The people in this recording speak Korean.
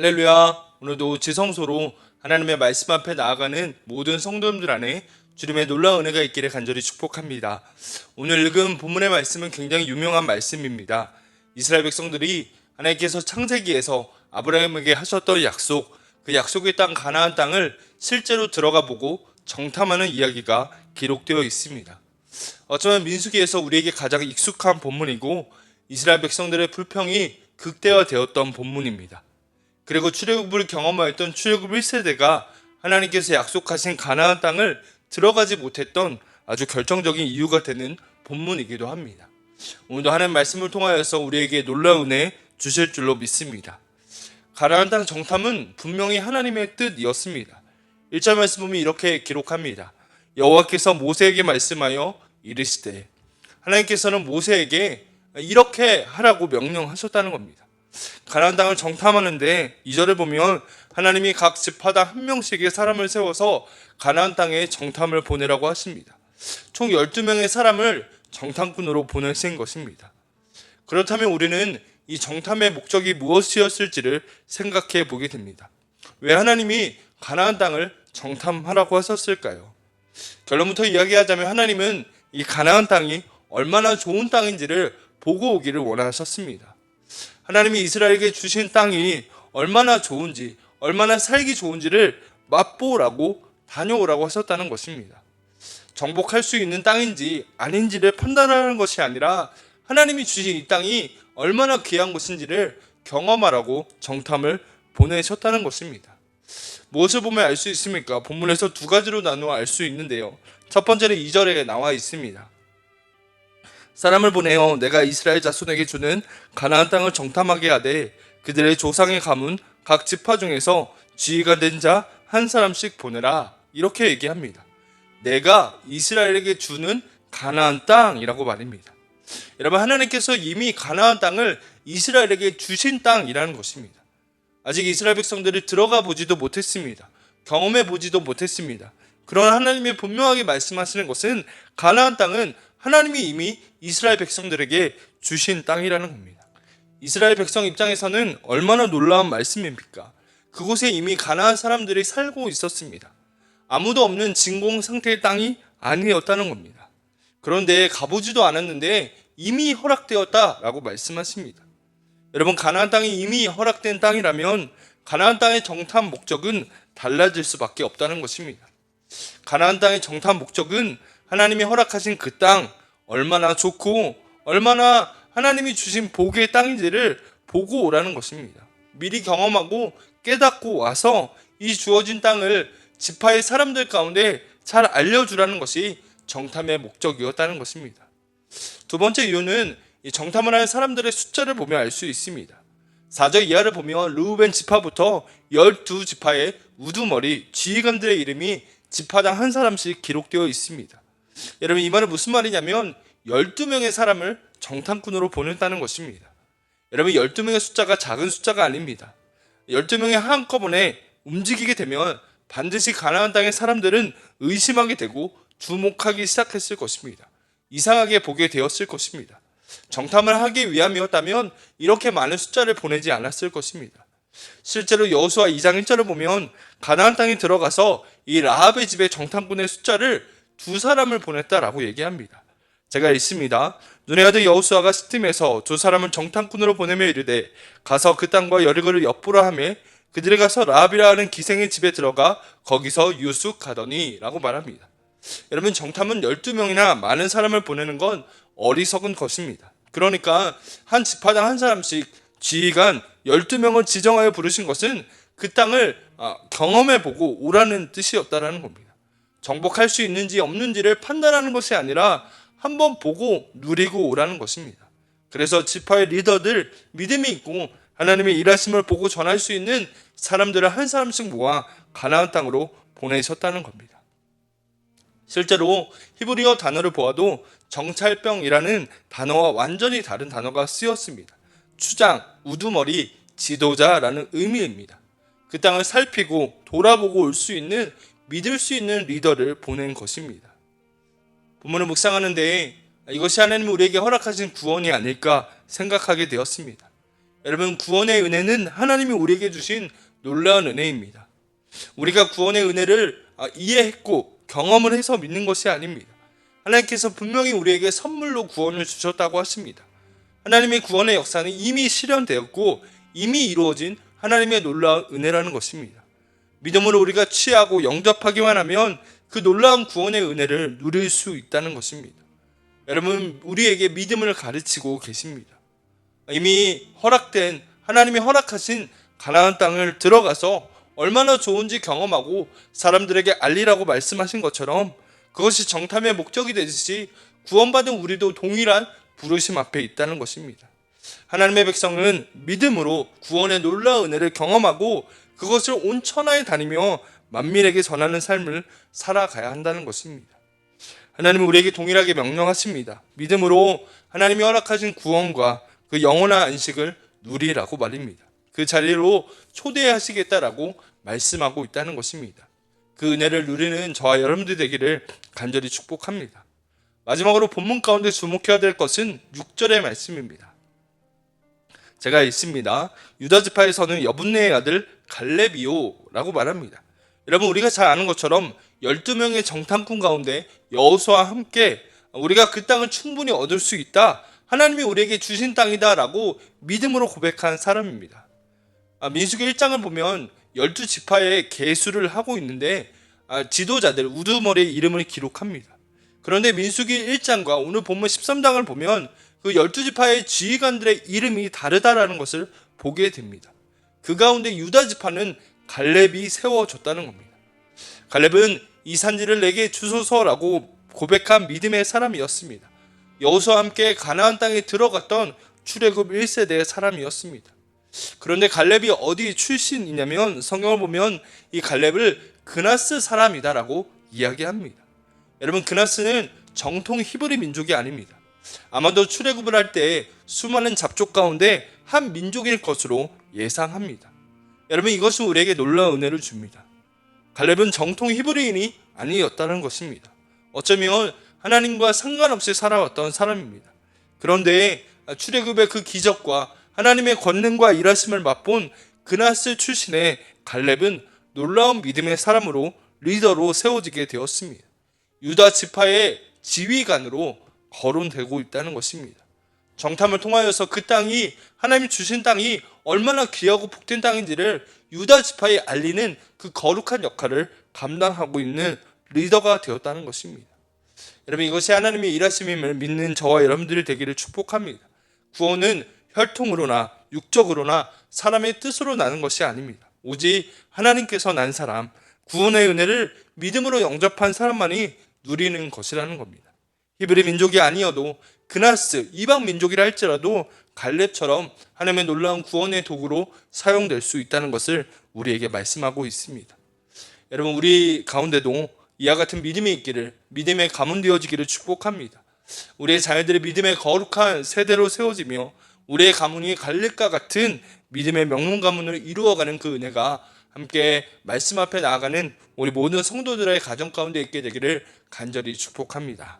할렐루야. 오늘도 지성소로 하나님의 말씀 앞에 나아가는 모든 성도님들 안에 주님의 놀라운 은혜가 있기를 간절히 축복합니다. 오늘 읽은 본문의 말씀은 굉장히 유명한 말씀입니다. 이스라엘 백성들이 하나님께서 창세기에서 아브라함에게 하셨던 약속, 그 약속의 땅 가나안 땅을 실제로 들어가 보고 정탐하는 이야기가 기록되어 있습니다. 어쩌면 민수기에서 우리에게 가장 익숙한 본문이고 이스라엘 백성들의 불평이 극대화되었던 본문입니다. 그리고 출애굽을 경험하였던 출애굽 1세대가 하나님께서 약속하신 가나안 땅을 들어가지 못했던 아주 결정적인 이유가 되는 본문이기도 합니다. 오늘도 하나님 말씀을 통하여서 우리에게 놀라운 은혜 주실 줄로 믿습니다. 가나안 땅 정탐은 분명히 하나님의 뜻이었습니다. 1절 말씀 보면 이렇게 기록합니다. 여호와께서 모세에게 말씀하여 이르시되, 하나님께서는 모세에게 이렇게 하라고 명령하셨다는 겁니다. 가나안 땅을 정탐하는데 2절을 보면 하나님이 각 지파당 한 명씩의 사람을 세워서 가나안 땅에 정탐을 보내라고 하십니다. 총 12명의 사람을 정탐꾼으로 보내신 것입니다. 그렇다면 우리는 이 정탐의 목적이 무엇이었을지를 생각해 보게 됩니다. 왜 하나님이 가나안 땅을 정탐하라고 하셨을까요? 결론부터 이야기하자면 하나님은 이 가나안 땅이 얼마나 좋은 땅인지를 보고 오기를 원하셨습니다. 하나님이 이스라엘에게 주신 땅이 얼마나 좋은지, 얼마나 살기 좋은지를 맛보라고 다녀오라고 하셨다는 것입니다. 정복할 수 있는 땅인지 아닌지를 판단하는 것이 아니라 하나님이 주신 이 땅이 얼마나 귀한 것인지를 경험하라고 정탐을 보내셨다는 것입니다. 무엇을 보면 알 수 있습니까? 본문에서 두 가지로 나누어 알 수 있는데요. 첫 번째는 2절에 나와 있습니다. 사람을 보내어 내가 이스라엘 자손에게 주는 가나안 땅을 정탐하게 하되 그들의 조상의 가문 각 지파 중에서 지휘가 된 자 한 사람씩 보내라, 이렇게 얘기합니다. 내가 이스라엘에게 주는 가나안 땅이라고 말입니다. 여러분, 하나님께서 이미 가나안 땅을 이스라엘에게 주신 땅이라는 것입니다. 아직 이스라엘 백성들이 들어가 보지도 못했습니다. 경험해 보지도 못했습니다. 그러나 하나님이 분명하게 말씀하시는 것은 가나안 땅은 하나님이 이미 이스라엘 백성들에게 주신 땅이라는 겁니다. 이스라엘 백성 입장에서는 얼마나 놀라운 말씀입니까? 그곳에 이미 가나안 사람들이 살고 있었습니다. 아무도 없는 진공 상태의 땅이 아니었다는 겁니다. 그런데 가보지도 않았는데 이미 허락되었다라고 말씀하십니다. 여러분, 가나안 땅이 이미 허락된 땅이라면 가나안 땅의 정탐 목적은 달라질 수밖에 없다는 것입니다. 가나안 땅의 정탐 목적은 하나님이 허락하신 그 땅 얼마나 좋고 얼마나 하나님이 주신 복의 땅인지를 보고 오라는 것입니다. 미리 경험하고 깨닫고 와서 이 주어진 땅을 지파의 사람들 가운데 잘 알려주라는 것이 정탐의 목적이었다는 것입니다. 두 번째 이유는 이 정탐을 하는 사람들의 숫자를 보면 알 수 있습니다. 4절 이하를 보면 르우벤 지파부터 12지파의 우두머리 지휘관들의 이름이 지파당 한 사람씩 기록되어 있습니다. 여러분, 이 말은 무슨 말이냐면 12명의 사람을 정탐꾼으로 보냈다는 것입니다. 여러분, 12명의 숫자가 작은 숫자가 아닙니다. 12명이 한꺼번에 움직이게 되면 반드시 가나안 땅의 사람들은 의심하게 되고 주목하기 시작했을 것입니다. 이상하게 보게 되었을 것입니다. 정탐을 하기 위함이었다면 이렇게 많은 숫자를 보내지 않았을 것입니다. 실제로 여호수아 2장 1절을 보면 가나안 땅에 들어가서 이 라합의 집의 정탐꾼의 숫자를 2사람을 보냈다라고 얘기합니다. 제가 읽습니다. 눈의 아들 여호수아가 시팀에서 2사람을 정탐꾼으로 보내며 이르되 가서 그 땅과 여리고를 엿보라 하며 그들이 가서 라합이라 하는 기생의 집에 들어가 거기서 유숙하더니 라고 말합니다. 여러분, 정탐은 12명이나 많은 사람을 보내는 건 어리석은 것입니다. 그러니까 한 지파당 한 사람씩 지휘관 12명을 지정하여 부르신 것은 그 땅을 경험해보고 오라는 뜻이었다라는 겁니다. 정복할 수 있는지 없는지를 판단하는 것이 아니라 한번 보고 누리고 오라는 것입니다. 그래서 지파의 리더들, 믿음이 있고 하나님의 일하심을 보고 전할 수 있는 사람들을 한 사람씩 모아 가나안 땅으로 보내셨다는 겁니다. 실제로 히브리어 단어를 보아도 정찰병이라는 단어와 완전히 다른 단어가 쓰였습니다. 추장, 우두머리, 지도자라는 의미입니다. 그 땅을 살피고 돌아보고 올 수 있는, 믿을 수 있는 리더를 보낸 것입니다. 본문을 묵상하는데 이것이 하나님이 우리에게 허락하신 구원이 아닐까 생각하게 되었습니다. 여러분, 구원의 은혜는 하나님이 우리에게 주신 놀라운 은혜입니다. 우리가 구원의 은혜를 이해했고 경험을 해서 믿는 것이 아닙니다. 하나님께서 분명히 우리에게 선물로 구원을 주셨다고 하십니다. 하나님의 구원의 역사는 이미 실현되었고 이미 이루어진 하나님의 놀라운 은혜라는 것입니다. 믿음으로 우리가 취하고 영접하기만 하면 그 놀라운 구원의 은혜를 누릴 수 있다는 것입니다. 여러분, 우리에게 믿음을 가르치고 계십니다. 이미 허락된, 하나님이 허락하신 가나안 땅을 들어가서 얼마나 좋은지 경험하고 사람들에게 알리라고 말씀하신 것처럼 그것이 정탐의 목적이 되듯이 구원받은 우리도 동일한 부르심 앞에 있다는 것입니다. 하나님의 백성은 믿음으로 구원의 놀라운 은혜를 경험하고 그것을 온 천하에 다니며 만민에게 전하는 삶을 살아가야 한다는 것입니다. 하나님은 우리에게 동일하게 명령하십니다. 믿음으로 하나님이 허락하신 구원과 그 영원한 안식을 누리라고 말입니다. 그 자리로 초대하시겠다라고 말씀하고 있다는 것입니다. 그 은혜를 누리는 저와 여러분들 되기를 간절히 축복합니다. 마지막으로 본문 가운데 주목해야 될 것은 6절의 말씀입니다. 제가 읽습니다. 유다 지파에서는 여분네의 아들 갈렙이요라고 말합니다. 여러분, 우리가 잘 아는 것처럼 12명의 정탐꾼 가운데 여호수아와 함께 우리가 그 땅을 충분히 얻을 수 있다, 하나님이 우리에게 주신 땅이다 라고 믿음으로 고백한 사람입니다. 민수기 1장을 보면 12지파의 계수를 하고 있는데 지도자들 우두머리의 이름을 기록합니다. 그런데 민수기 1장과 오늘 본문 13장을 보면 그 12지파의 지휘관들의 이름이 다르다라는 것을 보게 됩니다. 그 가운데 유다 지파는 갈렙이 세워졌다는 겁니다. 갈렙은 이 산지를 내게 주소서라고 고백한 믿음의 사람이었습니다. 여호수아와 함께 가나안 땅에 들어갔던 출애굽 1세대의 사람이었습니다. 그런데 갈렙이 어디 출신이냐면 성경을 보면 이 갈렙을 그나스 사람이다라고 이야기합니다. 여러분, 그나스는 정통 히브리 민족이 아닙니다. 아마도 출애굽을 할 때 수많은 잡족 가운데 한 민족일 것으로 예상합니다. 여러분, 이것은 우리에게 놀라운 은혜를 줍니다. 갈렙은 정통 히브리인이 아니었다는 것입니다. 어쩌면 하나님과 상관없이 살아왔던 사람입니다. 그런데 출애굽의 그 기적과 하나님의 권능과 일하심을 맛본 그나스 출신의 갈렙은 놀라운 믿음의 사람으로 리더로 세워지게 되었습니다. 유다 지파의 지휘관으로 거론되고 있다는 것입니다. 정탐을 통하여서 그 땅이, 하나님이 주신 땅이 얼마나 귀하고 복된 땅인지를 유다 지파에 알리는 그 거룩한 역할을 감당하고 있는 리더가 되었다는 것입니다. 여러분, 이것이 하나님의 일하심임을 믿는 저와 여러분들이 되기를 축복합니다. 구원은 혈통으로나 육적으로나 사람의 뜻으로 나는 것이 아닙니다. 오직 하나님께서 난 사람, 구원의 은혜를 믿음으로 영접한 사람만이 누리는 것이라는 겁니다. 히브리 민족이 아니어도 그나스, 이방 민족이라 할지라도 갈렙처럼 하나님의 놀라운 구원의 도구로 사용될 수 있다는 것을 우리에게 말씀하고 있습니다. 여러분, 우리 가운데도 이와 같은 믿음이 있기를, 믿음의 가문 되어지기를 축복합니다. 우리의 자녀들이 믿음의 거룩한 세대로 세워지며 우리의 가문이 갈렙과 같은 믿음의 명문 가문을 이루어가는 그 은혜가 함께 말씀 앞에 나아가는 우리 모든 성도들의 가정 가운데 있게 되기를 간절히 축복합니다.